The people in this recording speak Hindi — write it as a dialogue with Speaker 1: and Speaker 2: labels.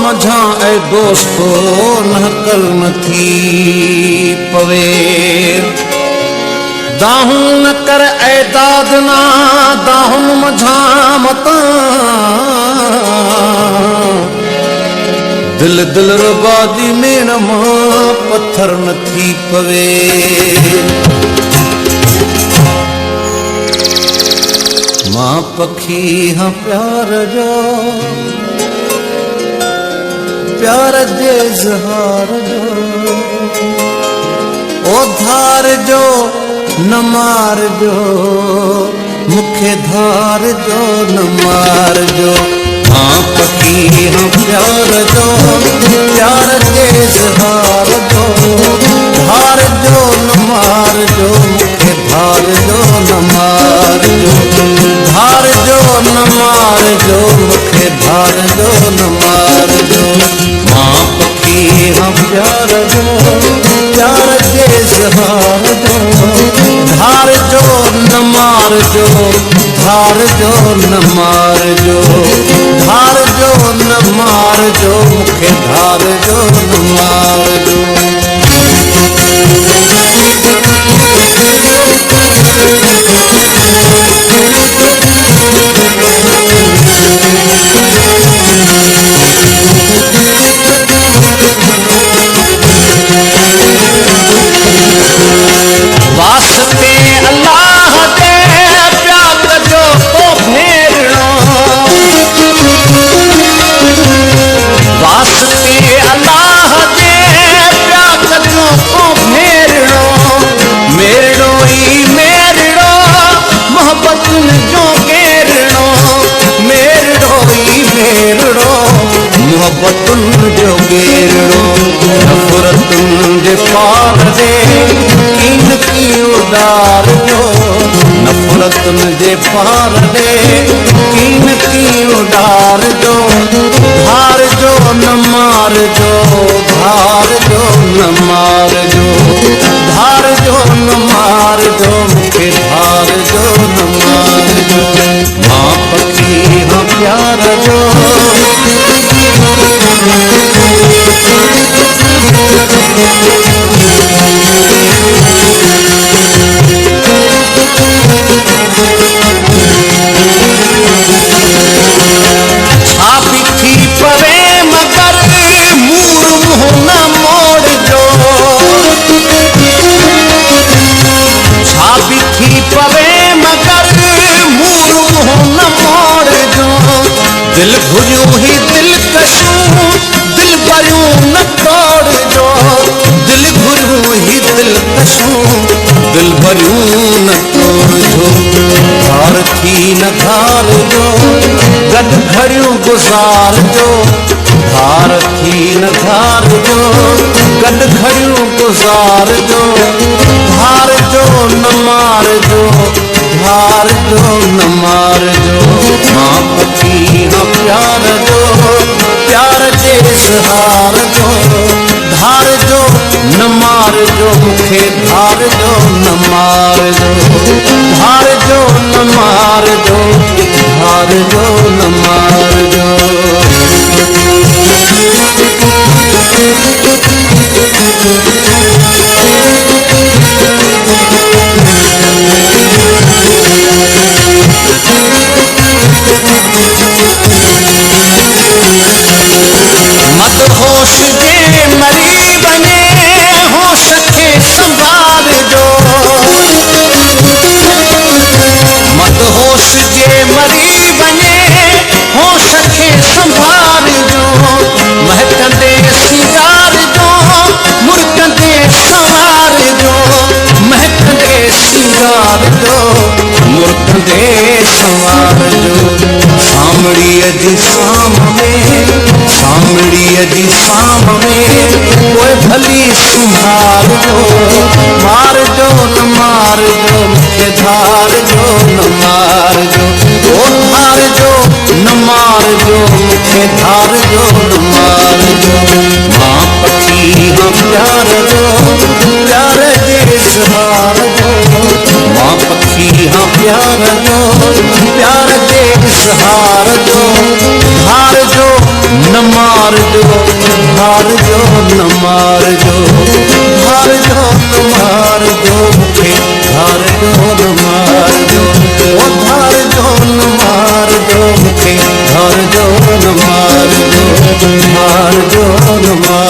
Speaker 1: मझा ए दोस्तो नहकल न थी पवे दाहू न कर ए दादना दाहुन मझा मता दिल दिल रुबादी मेण मां पत्थर न थी पवे मां पखी हाँ प्यार जो प्यार जे इज़हार जो ओ धार जो न मार जो मुखे धार जो न मार जो हाँ पखी हाँ प्यार जो प्यार जे इज़हार जो धार जो न मार जो मुखे धार जो न मार जो धार जो न मार जो मुखे धार जो न मार जो मां पखी हाँ प्यार जो प्यार जे इज़हार जो धार जो न मार जो धार जो न मार जो धार जो न मार जो मुखे धार जो न मार जो वास्ते अल्लाह दे प्यार जो तो भेड़ो वास्ते अल्लाह दे प्यार जो तो भेड़ो मेरड़ो ही मेरड़ो मोहब्बत जो गेरड़ो मेरड़ो ही मेरड़ो मोहब्बत जो गेरड़ो नफरत जे पार दे कीन की उदार जो नफरत जे पार दे कीन की उदार जो धार जो न मार जो धार जो न मार जो धार जो न मार जो मुखे धार जो न मार जो मां पखी हाँ प्यार जो छापी थी पवे मगर मूर मुँह न मोड़ जो छापी थी पवे मगर मूर मुँह न मोड़ जो दिल भुरियूं ही दिल कशूं दिल भरियूं न तोड़ जो दिल भुरियूं ही दिल कशूं दिल भरियूं न तोड़ जो धार थी न धार जो गद घड़ियूं गुज़ार जो धार थी न धार जो गद घड़ियूं गुज़ार जो धार जो न मार जो धार जो न मार जो मां पखी हाँ प्यार जो प्यार जे इज़हार जो धार जो न मार जो मुखे धार जो न मार जो धार जो न मार जो धार जो न मार जो मत होश जे मरी बने हो सके संभाल जो मत होश जे मरी बने हो सके संभाल जो महकंदे सिंगार जो मुर्कंदे सवार जो महकंदे सिंगार जो मुर्कंदे सवार जो सामड़ीअ जी शाम में सामड़ीअ जी शाम में कोई भली संभार जो मार जो न मार जो मुखे धार जो न मार जो ओ धार जो न मार जो मुखे धार जो न मार जो मां पखी हाँ प्यार जो प्यार जे इज़हार जो मां पखी हाँ प्यार जो प्यार जे इज़हार जो धार जो न मार जो धार जो न मार जो, धार जो न मार जो मुखे, धार जो न मार जो, ओ धार जो न मार जो मुखे, धार जो न मार जो, धार जो न मार